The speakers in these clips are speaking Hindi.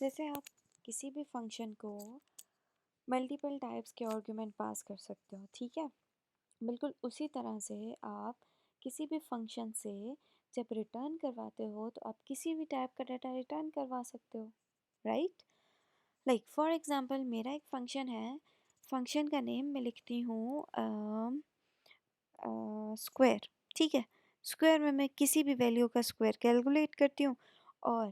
जैसे आप किसी भी फंक्शन को मल्टीपल टाइप्स के आर्गुमेंट पास कर सकते हो, ठीक है। बिल्कुल उसी तरह से आप किसी भी फंक्शन से जब रिटर्न करवाते हो तो आप किसी भी टाइप का डाटा रिटर्न करवा सकते हो, राइट। लाइक फॉर एग्जांपल मेरा एक फंक्शन है, फंक्शन का नेम मैं लिखती हूँ स्क्वायर, ठीक है। स्क्वायर में मैं किसी भी वैल्यू का स्क्वायर कैलकुलेट करती हूँ और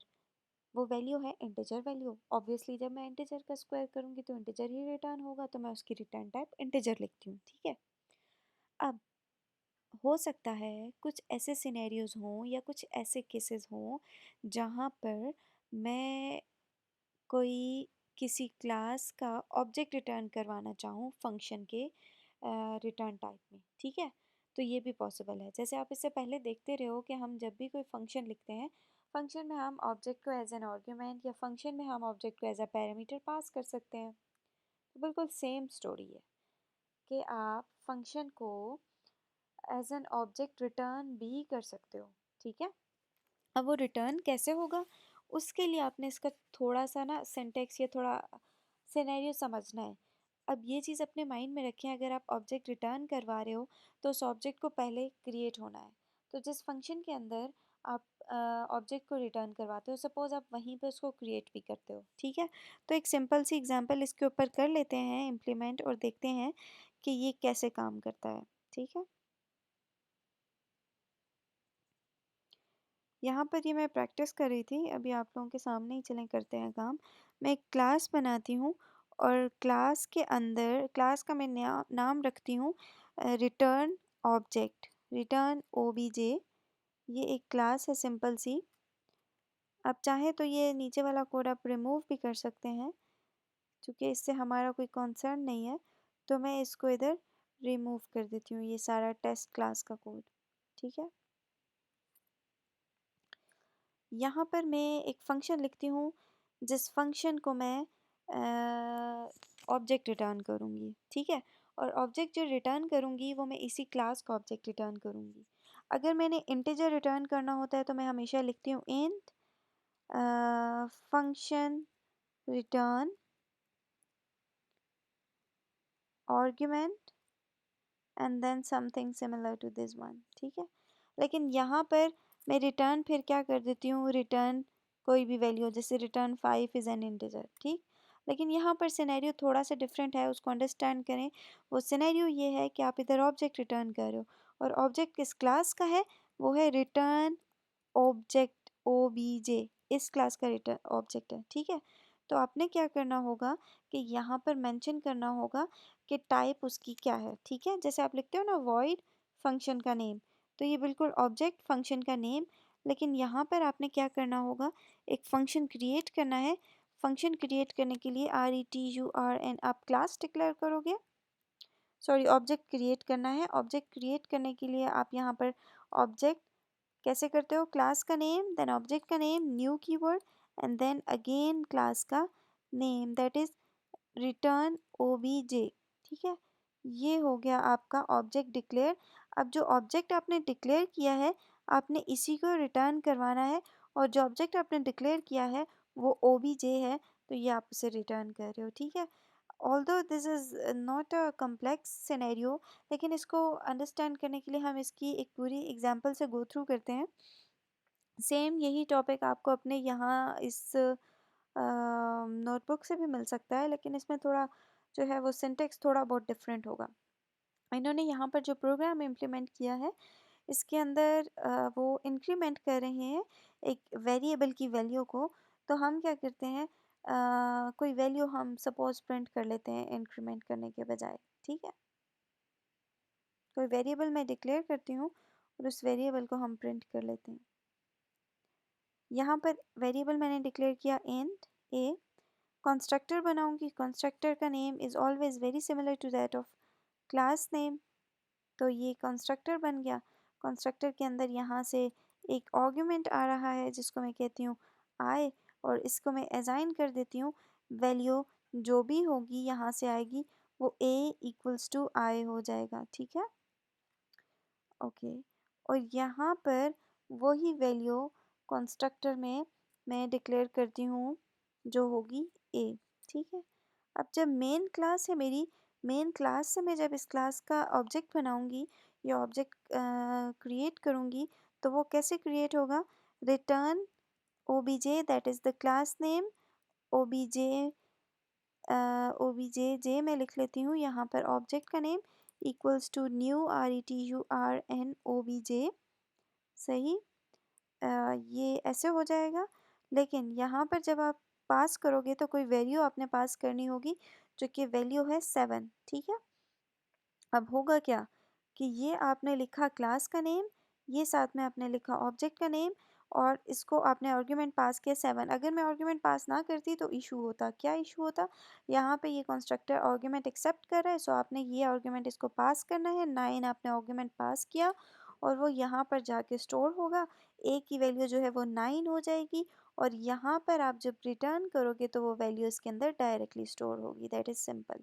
वो वैल्यू है इंटीजर वैल्यू। ऑब्वियसली जब मैं इंटीजर का स्क्वायर करूँगी तो इंटीजर ही रिटर्न होगा, तो मैं उसकी रिटर्न टाइप इंटीजर लिखती हूँ, ठीक है। अब हो सकता है कुछ ऐसे सिनेरियोज हों या कुछ ऐसे केसेस हों जहाँ पर मैं कोई किसी क्लास का ऑब्जेक्ट रिटर्न करवाना चाहूँ फंक्शन के रिटर्न टाइप में, ठीक है। तो ये भी पॉसिबल है। जैसे आप इससे पहले देखते रहे हो कि हम जब भी कोई फंक्शन लिखते हैं, फंक्शन में हम ऑब्जेक्ट को एज एन आर्ग्यूमेंट या फंक्शन में हम ऑब्जेक्ट को एज अ पैरामीटर पास कर सकते हैं। तो बिल्कुल सेम स्टोरी है कि आप फंक्शन को एज एन ऑब्जेक्ट रिटर्न भी कर सकते हो, ठीक है। अब वो रिटर्न कैसे होगा, उसके लिए आपने इसका थोड़ा सा ना सिंटेक्स या थोड़ा सिनेरियो समझना है। अब ये चीज़ अपने माइंड में रखें, अगर आप ऑब्जेक्ट रिटर्न करवा रहे हो तो उस ऑब्जेक्ट को पहले क्रिएट होना है। तो जिस फंक्शन के अंदर आप ऑब्जेक्ट को रिटर्न करवाते हो, सपोज आप वहीं पे उसको क्रिएट भी करते हो, ठीक है। तो एक सिंपल सी एग्जांपल इसके ऊपर कर लेते हैं इम्प्लीमेंट और देखते हैं कि ये कैसे काम करता है, ठीक है। यहाँ पर ये मैं प्रैक्टिस कर रही थी, अभी आप लोगों के सामने ही चलें करते हैं काम। मैं एक क्लास बनाती हूँ और क्लास के अंदर क्लास का मैं नाम रखती हूँ रिटर्न ऑब्जेक्ट, रिटर्न ओबीजे। ये एक क्लास है सिंपल सी। आप चाहें तो ये नीचे वाला कोड आप रिमूव भी कर सकते हैं, क्योंकि इससे हमारा कोई कंसर्न नहीं है। तो मैं इसको इधर रिमूव कर देती हूँ, ये सारा टेस्ट क्लास का कोड, ठीक है। यहाँ पर मैं एक फंक्शन लिखती हूँ जिस फंक्शन को मैं ऑब्जेक्ट रिटर्न करूँगी, ठीक है। और ऑब्जेक्ट जो रिटर्न करूँगी वो मैं इसी क्लास का ऑब्जेक्ट रिटर्न करूँगी। अगर मैंने इंटीजर रिटर्न करना होता है तो मैं हमेशा लिखती हूँ int function return argument and then something similar to this one, ठीक है। लेकिन यहाँ पर मैं रिटर्न फिर क्या कर देती हूँ, रिटर्न कोई भी वैल्यू, जैसे रिटर्न 5 इज़ एन इंटीजर, ठीक। लेकिन यहाँ पर सिनेरियो थोड़ा सा डिफरेंट है, उसको अंडरस्टैंड करें। वो सिनेरियो ये है कि आप इधर ऑब्जेक्ट रिटर्न कर रहे हो और ऑब्जेक्ट किस क्लास का है, वो है रिटर्न ऑब्जेक्ट ओबीजे, इस क्लास का रिटर्न ऑब्जेक्ट है, ठीक है। तो आपने क्या करना होगा कि यहाँ पर मेंशन करना होगा कि टाइप उसकी क्या है, ठीक है। जैसे आप लिखते हो ना वॉइड फंक्शन का नेम, तो ये बिल्कुल ऑब्जेक्ट फंक्शन का नेम। लेकिन यहाँ पर आपने क्या करना होगा, एक फंक्शन क्रिएट करना है। फंक्शन क्रिएट करने के लिए RETURN आप क्लास डिक्लेयर करोगे, सॉरी ऑब्जेक्ट क्रिएट करना है। ऑब्जेक्ट क्रिएट करने के लिए आप यहाँ पर ऑब्जेक्ट कैसे करते हो, क्लास का नेम, देन ऑब्जेक्ट का name, new keyword and then again class का name, that is return OBJ, ठीक है। ये हो गया आपका ऑब्जेक्ट डिक्लेयर। अब जो ऑब्जेक्ट आपने डिक्लेयर किया है, आपने इसी को रिटर्न करवाना है और जो ऑब्जेक्ट आपने डिक्लेयर किया है वो ओबीजे है, तो ये आप उसे रिटर्न कर रहे हो, ठीक है। Although this is not a complex scenario, लेकिन इसको अंडरस्टैंड करने के लिए हम इसकी एक पूरी एग्जांपल से गो थ्रू करते हैं। सेम यही टॉपिक आपको अपने यहाँ इस नोटबुक से भी मिल सकता है, लेकिन इसमें थोड़ा जो है वो सिंटेक्स थोड़ा बहुत डिफरेंट होगा। इन्होंने यहाँ पर जो प्रोग्राम इम्प्लीमेंट किया है, इसके अंदर वो इंक्रीमेंट कर रहे हैं एक वेरिएबल की वैल्यू को। तो हम क्या करते हैं, कोई वैल्यू हम सपोज प्रिंट कर लेते हैं इंक्रीमेंट करने के बजाय, ठीक है। कोई वेरिएबल मैं डिक्लेयर करती हूँ और उस वेरिएबल को हम प्रिंट कर लेते हैं। यहाँ पर वेरिएबल मैंने डिक्लेयर किया इंट ए, कंस्ट्रक्टर बनाऊंगी। कंस्ट्रक्टर का name is always very similar to that of class name, तो ये कंस्ट्रक्टर बन गया। कंस्ट्रक्टर के अंदर यहाँ से एक आर्ग्यूमेंट आ रहा है जिसको मैं कहती हूँ आई, और इसको मैं असाइन कर देती हूँ वैल्यू जो भी होगी यहाँ से आएगी वो a इक्वल्स टू आई हो जाएगा, ठीक है। ओके, और यहाँ पर वही वैल्यू कंस्ट्रक्टर में मैं डिक्लेयर करती हूँ जो होगी ए, ठीक है। अब जब मेन क्लास है मेरी, मेन क्लास से मैं जब इस क्लास का ऑब्जेक्ट बनाऊंगी या ऑब्जेक्ट क्रिएट करूंगी, तो वो कैसे क्रिएट होगा? Return obj, that is the class name, obj obj j मैं लिख लेती हूँ यहाँ पर, ऑब्जेक्ट का name equals to new return obj, सही। ये ऐसे हो जाएगा। लेकिन यहाँ पर जब आप पास करोगे तो कोई वैल्यू आपने पास करनी होगी, जो कि वैल्यू है 7, ठीक है। अब होगा क्या कि ये आपने लिखा क्लास का नेम, ये साथ में आपने लिखा ऑब्जेक्ट का नेम, और इसको आपने आर्ग्यूमेंट पास किया 7। अगर मैं आर्ग्यूमेंट पास ना करती तो इशू होता, क्या इशू होता? यहाँ पे ये कंस्ट्रक्टर आर्ग्यूमेंट एक्सेप्ट कर रहा है, सो आपने ये आर्ग्यूमेंट इसको पास करना है, 9 आपने आर्ग्यूमेंट पास किया, और वो यहाँ पर जाके स्टोर होगा। ए की वैल्यू जो है वो 9 हो जाएगी, और यहाँ पर आप जब रिटर्न करोगे तो वो वैल्यू इसके अंदर डायरेक्टली स्टोर होगी। That is simple.